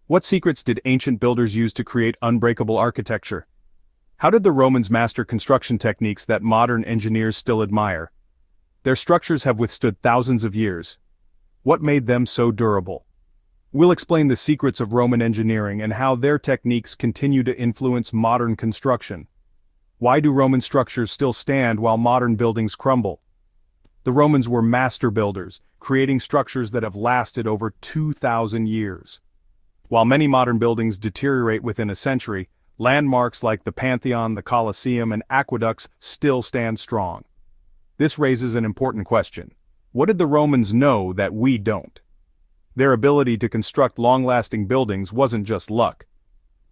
What secrets did ancient builders use to create unbreakable architecture? How did the Romans master construction techniques that modern engineers still admire? Their structures have withstood thousands of years. What made them so durable? We'll explain the secrets of Roman engineering and how their techniques continue to influence modern construction. Why do Roman structures still stand while modern buildings crumble? The Romans were master builders, creating structures that have lasted over 2,000 years. While many modern buildings deteriorate within a century, landmarks like the Pantheon, the Colosseum, and aqueducts still stand strong. This raises an important question. What did the Romans know that we don't? Their ability to construct long-lasting buildings wasn't just luck.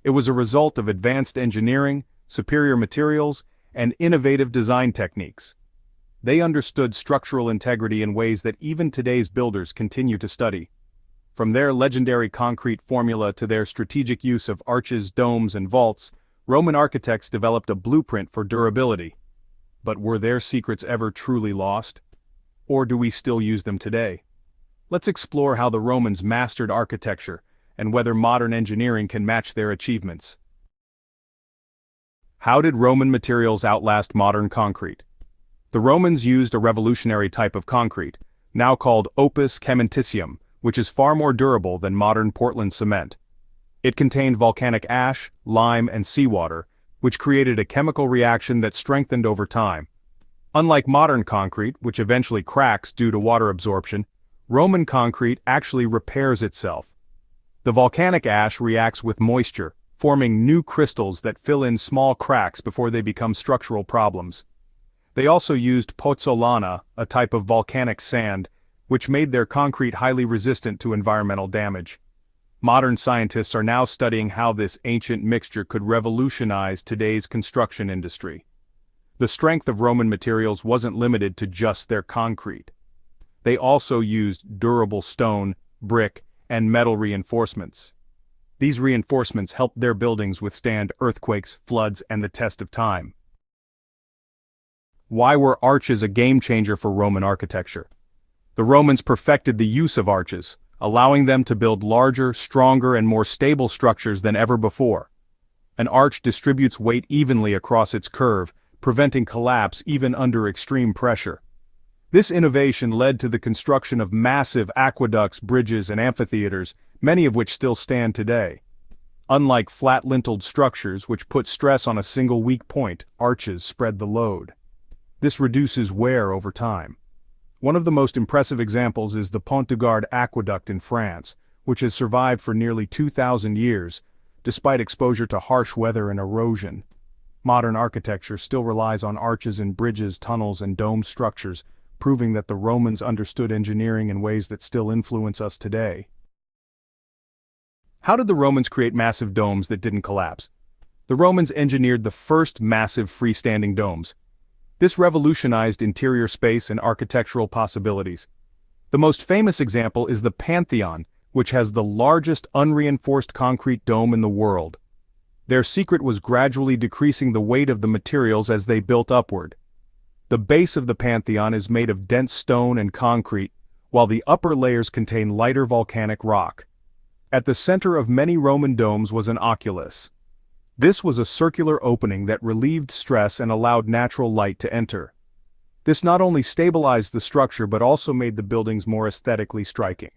It was a result of advanced engineering, superior materials, and innovative design techniques. They understood structural integrity in ways that even today's builders continue to study. From their legendary concrete formula to their strategic use of arches, domes, and vaults, Roman architects developed a blueprint for durability. But were their secrets ever truly lost? Or do we still use them today? Let's explore how the Romans mastered architecture and whether modern engineering can match their achievements. How did Roman materials outlast modern concrete? The Romans used a revolutionary type of concrete, now called opus caementitium, which is far more durable than modern Portland cement. It contained volcanic ash, lime, and seawater, which created a chemical reaction that strengthened over time. Unlike modern concrete, which eventually cracks due to water absorption, Roman concrete actually repairs itself. The volcanic ash reacts with moisture, forming new crystals that fill in small cracks before they become structural problems. They also used pozzolana, a type of volcanic sand, which made their concrete highly resistant to environmental damage. Modern scientists are now studying how this ancient mixture could revolutionize today's construction industry. The strength of Roman materials wasn't limited to just their concrete. They also used durable stone, brick, and metal reinforcements. These reinforcements helped their buildings withstand earthquakes, floods, and the test of time. Why were arches a game-changer for Roman architecture? The Romans perfected the use of arches, allowing them to build larger, stronger, and more stable structures than ever before. An arch distributes weight evenly across its curve, preventing collapse even under extreme pressure. This innovation led to the construction of massive aqueducts, bridges, and amphitheaters, many of which still stand today. Unlike flat-linteled structures which put stress on a single weak point, arches spread the load. This reduces wear over time. One of the most impressive examples is the Pont du Gard aqueduct in France, which has survived for nearly 2,000 years, despite exposure to harsh weather and erosion. Modern architecture still relies on arches in bridges, tunnels, and dome structures, proving that the Romans understood engineering in ways that still influence us today. How did the Romans create massive domes that didn't collapse? The Romans engineered the first massive freestanding domes. This revolutionized interior space and architectural possibilities. The most famous example is the Pantheon, which has the largest unreinforced concrete dome in the world. Their secret was gradually decreasing the weight of the materials as they built upward. The base of the Pantheon is made of dense stone and concrete, while the upper layers contain lighter volcanic rock. At the center of many Roman domes was an oculus. This was a circular opening that relieved stress and allowed natural light to enter. This not only stabilized the structure but also made the buildings more aesthetically striking.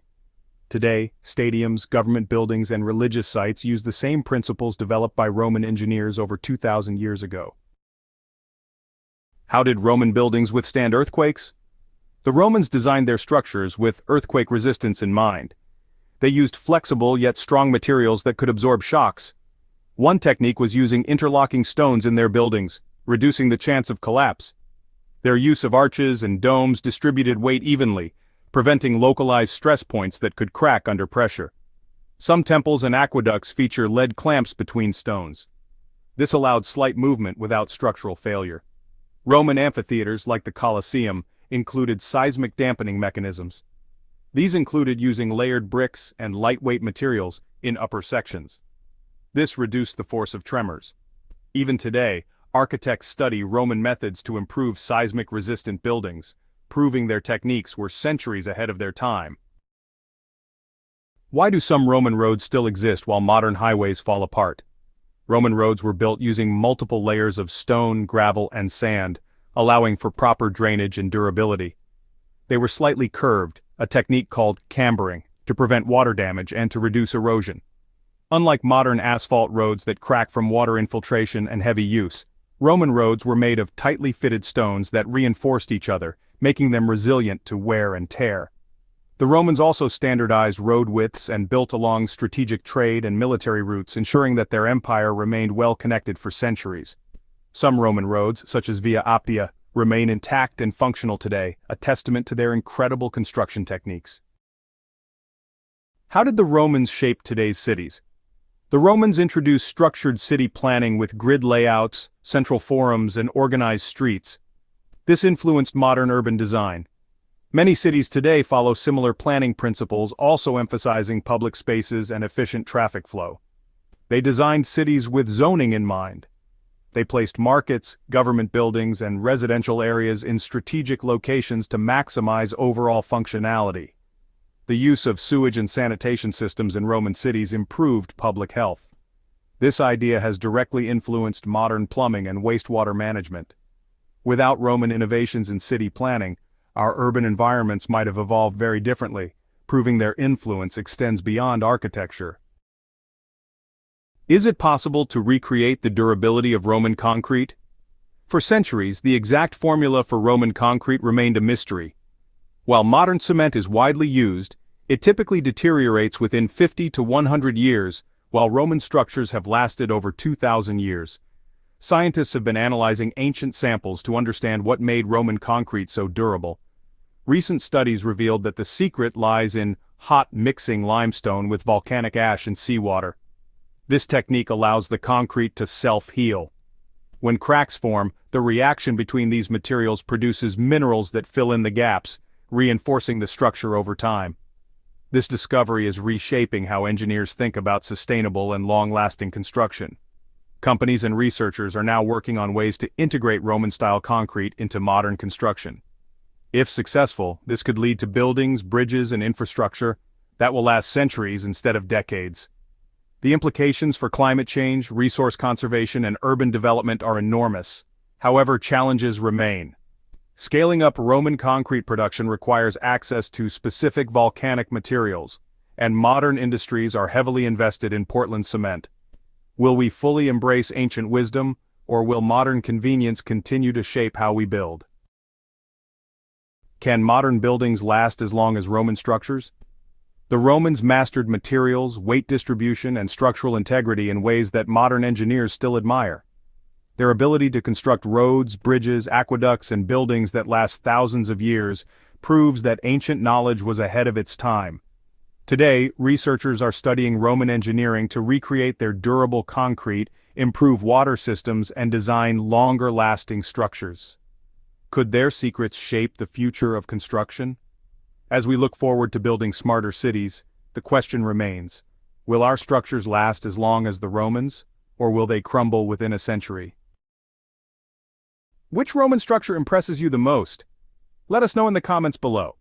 Today, stadiums, government buildings, and religious sites use the same principles developed by Roman engineers over 2,000 years ago. How did Roman buildings withstand earthquakes? The Romans designed their structures with earthquake resistance in mind. They used flexible yet strong materials that could absorb shocks. One technique was using interlocking stones in their buildings, reducing the chance of collapse. Their use of arches and domes distributed weight evenly, preventing localized stress points that could crack under pressure. Some temples and aqueducts feature lead clamps between stones. This allowed slight movement without structural failure. Roman amphitheaters like the Colosseum included seismic dampening mechanisms. These included using layered bricks and lightweight materials in upper sections. This reduced the force of tremors. Even today, architects study Roman methods to improve seismic-resistant buildings, proving their techniques were centuries ahead of their time. Why do some Roman roads still exist while modern highways fall apart? Roman roads were built using multiple layers of stone, gravel, and sand, allowing for proper drainage and durability. They were slightly curved, a technique called cambering, to prevent water damage and to reduce erosion. Unlike modern asphalt roads that crack from water infiltration and heavy use, Roman roads were made of tightly fitted stones that reinforced each other, making them resilient to wear and tear. The Romans also standardized road widths and built along strategic trade and military routes, ensuring that their empire remained well connected for centuries. Some Roman roads, such as Via Appia, remain intact and functional today, a testament to their incredible construction techniques. How did the Romans shape today's cities? The Romans introduced structured city planning with grid layouts, central forums, and organized streets. This influenced modern urban design. Many cities today follow similar planning principles, also emphasizing public spaces and efficient traffic flow. They designed cities with zoning in mind. They placed markets, government buildings, and residential areas in strategic locations to maximize overall functionality. The use of sewage and sanitation systems in Roman cities improved public health. This idea has directly influenced modern plumbing and wastewater management. Without Roman innovations in city planning, our urban environments might have evolved very differently, proving their influence extends beyond architecture. Is it possible to recreate the durability of Roman concrete? For centuries, the exact formula for Roman concrete remained a mystery. While modern cement is widely used, it typically deteriorates within 50 to 100 years, while Roman structures have lasted over 2,000 years. Scientists have been analyzing ancient samples to understand what made Roman concrete so durable. Recent studies revealed that the secret lies in hot mixing limestone with volcanic ash and seawater. This technique allows the concrete to self-heal. When cracks form, the reaction between these materials produces minerals that fill in the gaps, reinforcing the structure over time. This discovery is reshaping how engineers think about sustainable and long-lasting construction. Companies and researchers are now working on ways to integrate Roman-style concrete into modern construction. If successful, this could lead to buildings, bridges, and infrastructure that will last centuries instead of decades. The implications for climate change, resource conservation, and urban development are enormous. However, challenges remain. Scaling up Roman concrete production requires access to specific volcanic materials, and modern industries are heavily invested in Portland cement. Will we fully embrace ancient wisdom, or will modern convenience continue to shape how we build? Can modern buildings last as long as Roman structures? The Romans mastered materials, weight distribution, and structural integrity in ways that modern engineers still admire. Their ability to construct roads, bridges, aqueducts, and buildings that last thousands of years proves that ancient knowledge was ahead of its time. Today, researchers are studying Roman engineering to recreate their durable concrete, improve water systems, and design longer-lasting structures. Could their secrets shape the future of construction? As we look forward to building smarter cities, the question remains, will our structures last as long as the Romans, or will they crumble within a century? Which Roman structure impresses you the most? Let us know in the comments below.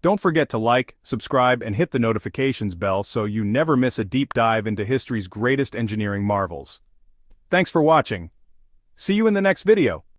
Don't forget to like, subscribe, and hit the notifications bell so you never miss a deep dive into history's greatest engineering marvels. Thanks for watching. See you in the next video.